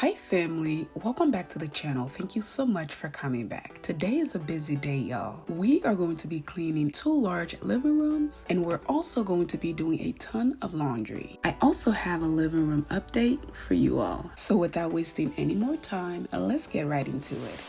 Hi family, welcome back to the channel. Thank you so much for coming back. Today is a busy day, y'all. We are going to be cleaning 2 large living rooms, and we're also going to be doing a ton of laundry. I also have a living room update for you all. So without wasting any more time, let's get right into it.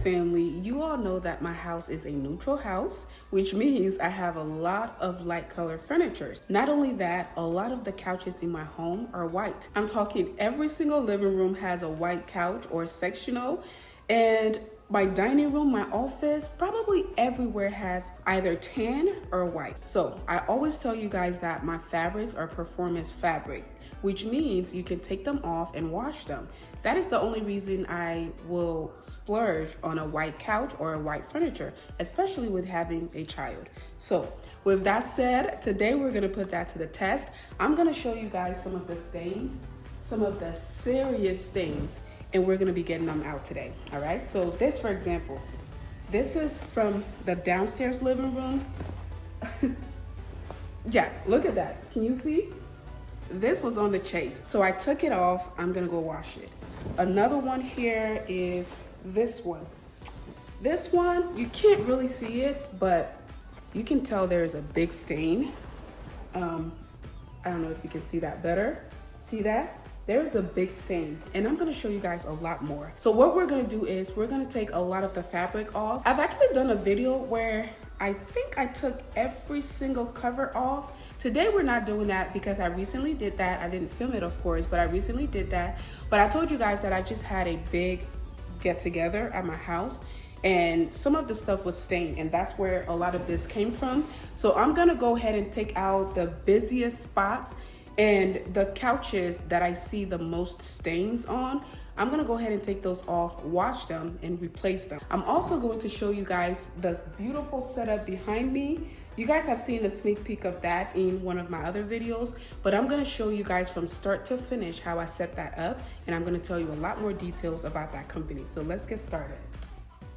Family, you all know that my house is a neutral house, which means I have a lot of light color furniture. Not only that, a lot of the couches in my home are white. I'm talking every single living room has a white couch or sectional, and my dining room, my office, probably everywhere has either tan or white. So I always tell you guys that my fabrics are performance fabric, which means you can take them off and wash them. That is the only reason I will splurge on a white couch or a white furniture, especially with having a child. So with that said, today we're gonna put that to the test. I'm gonna show you guys some of the stains, some of the serious stains, and we're gonna be getting them out today, all right? So this, for example, this is from the downstairs living room. Yeah, look at that, can you see? This was on the chase, so I took it off. I'm gonna go wash it. Another one here is this one. This one, you can't really see it, but you can tell there is a big stain. I don't know if you can see that better. See that? There is a big stain, and I'm gonna show you guys a lot more. So what we're gonna do is we're gonna take a lot of the fabric off. I've actually done a video where I think I took every single cover off. Today we're not doing that because I recently did that. I didn't film it, of course, but I recently did that. But I told you guys that I just had a big get together at my house, and some of the stuff was stained, and that's where a lot of this came from. So I'm gonna go ahead and take out the busiest spots and the couches that I see the most stains on. I'm gonna go ahead and take those off, wash them, and replace them. I'm also going to show you guys the beautiful setup behind me. You guys have seen a sneak peek of that in one of my other videos, but I'm gonna show you guys from start to finish how I set that up, and I'm gonna tell you a lot more details about that company. So let's get started.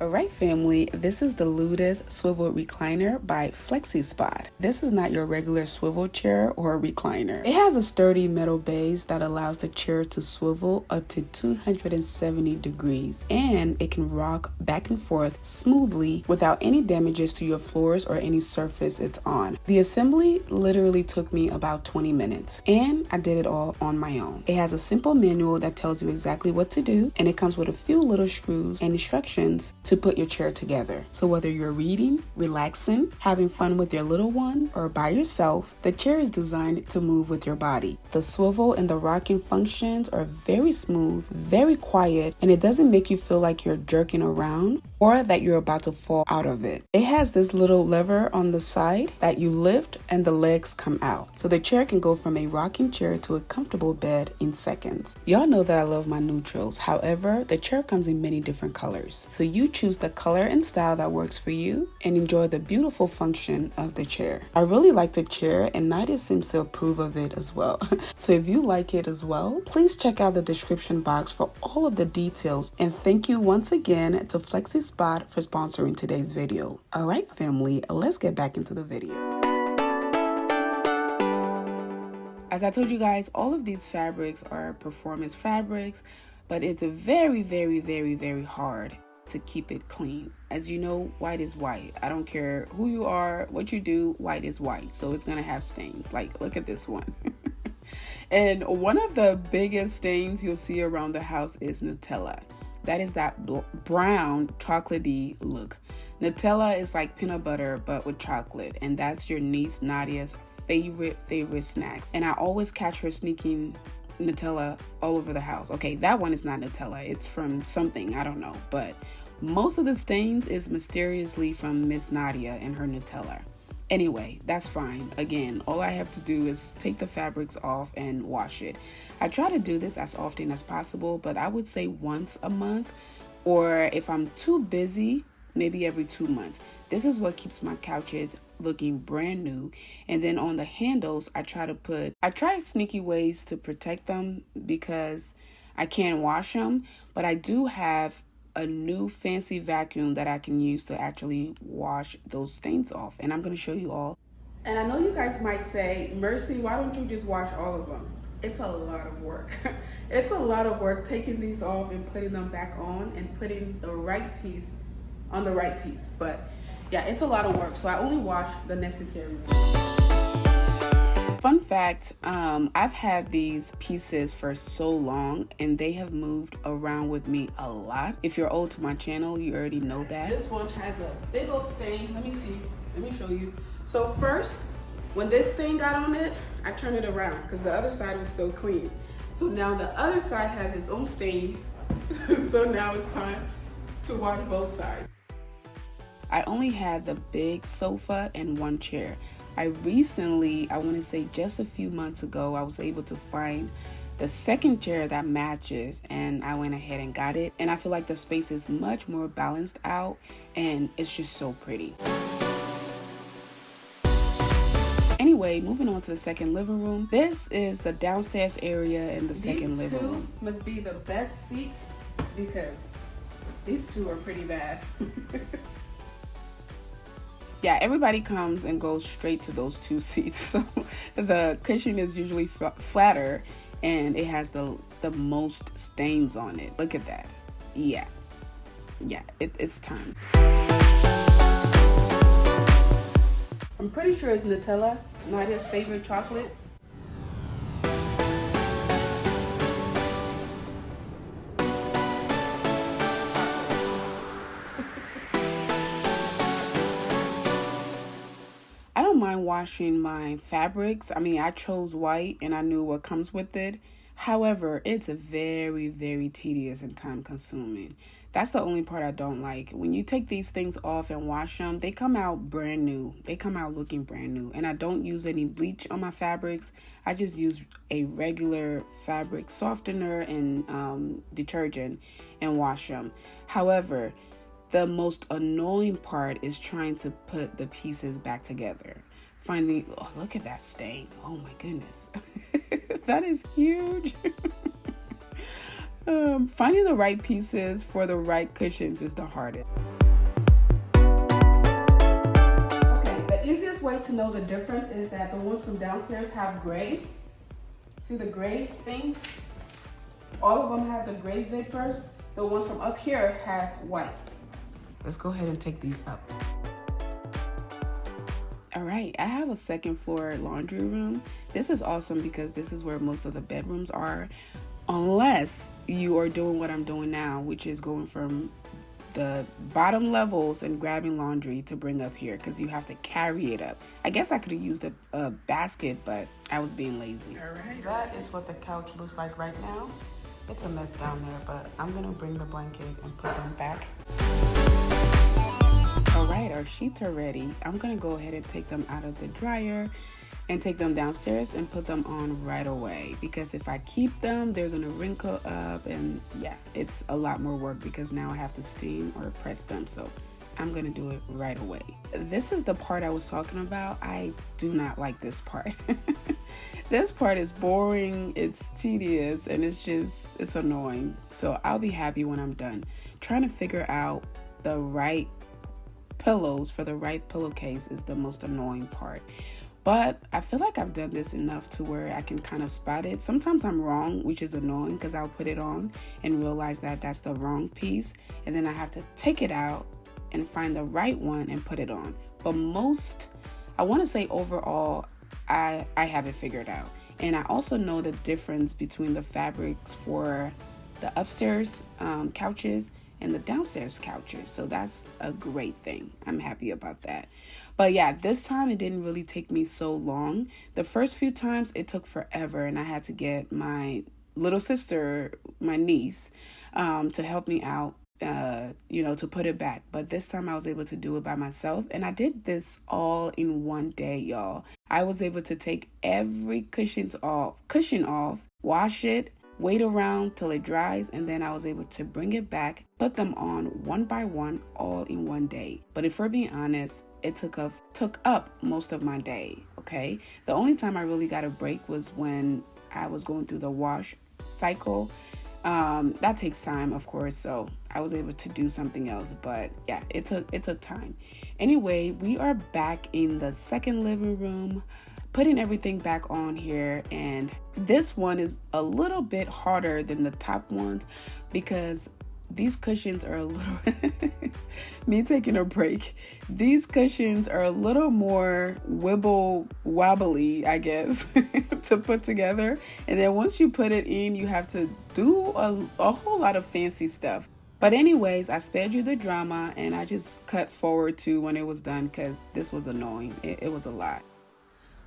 All right, family, this is the Luda's Swivel Recliner by FlexiSpot. This is not your regular swivel chair or recliner. It has a sturdy metal base that allows the chair to swivel up to 270 degrees, and it can rock back and forth smoothly without any damages to your floors or any surface it's on. The assembly literally took me about 20 minutes, and I did it all on my own. It has a simple manual that tells you exactly what to do, and it comes with a few little screws and instructions to put your chair together. So whether you're reading, relaxing, having fun with your little one, or by yourself, the chair is designed to move with your body. The swivel and the rocking functions are very smooth, very quiet, and it doesn't make you feel like you're jerking around or that you're about to fall out of it. It has this little lever on the side that you lift and the legs come out. So the chair can go from a rocking chair to a comfortable bed in seconds. Y'all know that I love my neutrals. However, the chair comes in many different colors. So you choose the color and style that works for you and enjoy the beautiful function of the chair. I really like the chair, and Nadia seems to approve of it as well. So if you like it as well, please check out the description box for all of the details, and thank you once again to FlexiSpot for sponsoring today's video. All right, family, let's get back into the video. As I told you guys, all of these fabrics are performance fabrics, but it's very, very, very, very hard to keep it clean. As you know, white is white. I don't care who you are, what you do, white is white. So it's gonna have stains. Like, look at this one. And one of the biggest stains you'll see around the house is Nutella. That is that brown chocolatey look. Nutella is like peanut butter, but with chocolate. And that's your niece Nadia's favorite snacks. And I always catch her sneaking Nutella all over the house. Okay, that one is not Nutella. It's from something, I don't know. But most of the stains is mysteriously from Miss Nadia and her Nutella. Anyway, that's fine. Again, all I have to do is take the fabrics off and wash it. I try to do this as often as possible, but I would say once a month, or if I'm too busy, maybe every 2 months. This is what keeps my couches looking brand new. And then on the handles, I try sneaky ways to protect them because I can't wash them, but I do have a new fancy vacuum that I can use to actually wash those stains off, and I'm going to show you all. And I know you guys might say, Mercy, why don't you just wash all of them? It's a lot of work. It's a lot of work taking these off and putting them back on and putting the right piece on the right piece. But yeah, it's a lot of work. So I only wash the necessary ones. Fun fact, I've had these pieces for so long and they have moved around with me a lot. If you're old to my channel, you already know that. This one has a big old stain. Let me see. Let me show you. So first, when this stain got on it, I turned it around because the other side was still clean. So now the other side has its own stain. So now it's time to wash both sides. I only had the big sofa and one chair. I recently, I want to say just a few months ago, I was able to find the second chair that matches, and I went ahead and got it. And I feel like the space is much more balanced out and it's just so pretty. Anyway, moving on to the second living room. This is the downstairs area in the second living room. These two must be the best seats because these two are pretty bad. Yeah, everybody comes and goes straight to those two seats. So the cushion is usually flatter and it has the most stains on it. Look at that. Yeah, it's time. I'm pretty sure it's Nutella, Nadia's favorite chocolate. I don't mind washing my fabrics. I mean, I chose white and I knew what comes with it. However, it's very, very tedious and time consuming. That's the only part I don't like. When you take these things off and wash them, they come out brand new. They come out looking brand new. And I don't use any bleach on my fabrics. I just use a regular fabric softener and detergent and wash them. However, the most annoying part is trying to put the pieces back together. Finding, oh, look at that stain. Oh my goodness. That is huge. Finding the right pieces for the right cushions is the hardest. Okay, the easiest way to know the difference is that the ones from downstairs have gray. See the gray things? All of them have the gray zippers. The ones from up here has white. Let's go ahead and take these up. All right, I have a second floor laundry room. This is awesome because this is where most of the bedrooms are, unless you are doing what I'm doing now, which is going from the bottom levels and grabbing laundry to bring up here because you have to carry it up. I guess I could have used a basket, but I was being lazy. All right, that is what the couch looks like right now. It's a mess down there, but I'm gonna bring the blanket and put them back. All right, our sheets are ready. I'm gonna go ahead and take them out of the dryer and take them downstairs and put them on right away, because if I keep them, they're gonna wrinkle up, and yeah, it's a lot more work because now I have to steam or press them. So I'm gonna do it right away. This is the part I was talking about. I do not like this part. This part is boring, it's tedious, and it's annoying. So I'll be happy when I'm done. Trying to figure out the right pillows for the right pillowcase is the most annoying part. But I feel like I've done this enough to where I can kind of spot it. Sometimes I'm wrong, which is annoying because I'll put it on and realize that that's the wrong piece. And then I have to take it out and find the right one and put it on. But I want to say overall, I have it figured out. And I also know the difference between the fabrics for the upstairs couches and the downstairs couches. So that's a great thing. I'm happy about that. But yeah, this time it didn't really take me so long. The first few times it took forever, and I had to get my little sister, my niece, to help me out, to put it back. But this time I was able to do it by myself, and I did this all in one day, y'all. I was able to take every cushion off, wash it, wait around till it dries, and then I was able to bring it back, put them on one by one, all in one day. But if we're being honest, it took up most of my day, okay? The only time I really got a break was when I was going through the wash cycle. That takes time, of course, so I was able to do something else, but yeah, it took time. Anyway, we are back in the second living room, putting everything back on here, and this one is a little bit harder than the top ones because these cushions are a little me taking a break. These cushions are a little more wobbly, I guess, to put together. And then once you put it in, you have to do a whole lot of fancy stuff. But anyways, I spared you the drama and I just cut forward to when it was done because this was annoying. It was a lot.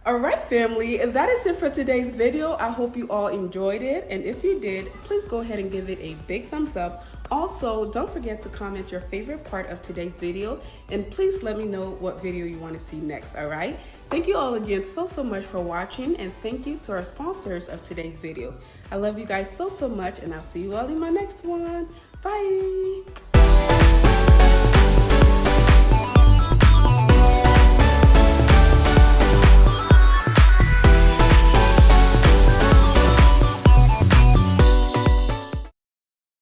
All right, family, that is it for today's video. I hope you all enjoyed it. And if you did, please go ahead and give it a big thumbs up. Also, don't forget to comment your favorite part of today's video. And please let me know what video you want to see next, all right? Thank you all again so much for watching. And thank you to our sponsors of today's video. I love you guys so much. And I'll see you all in my next one. Bye.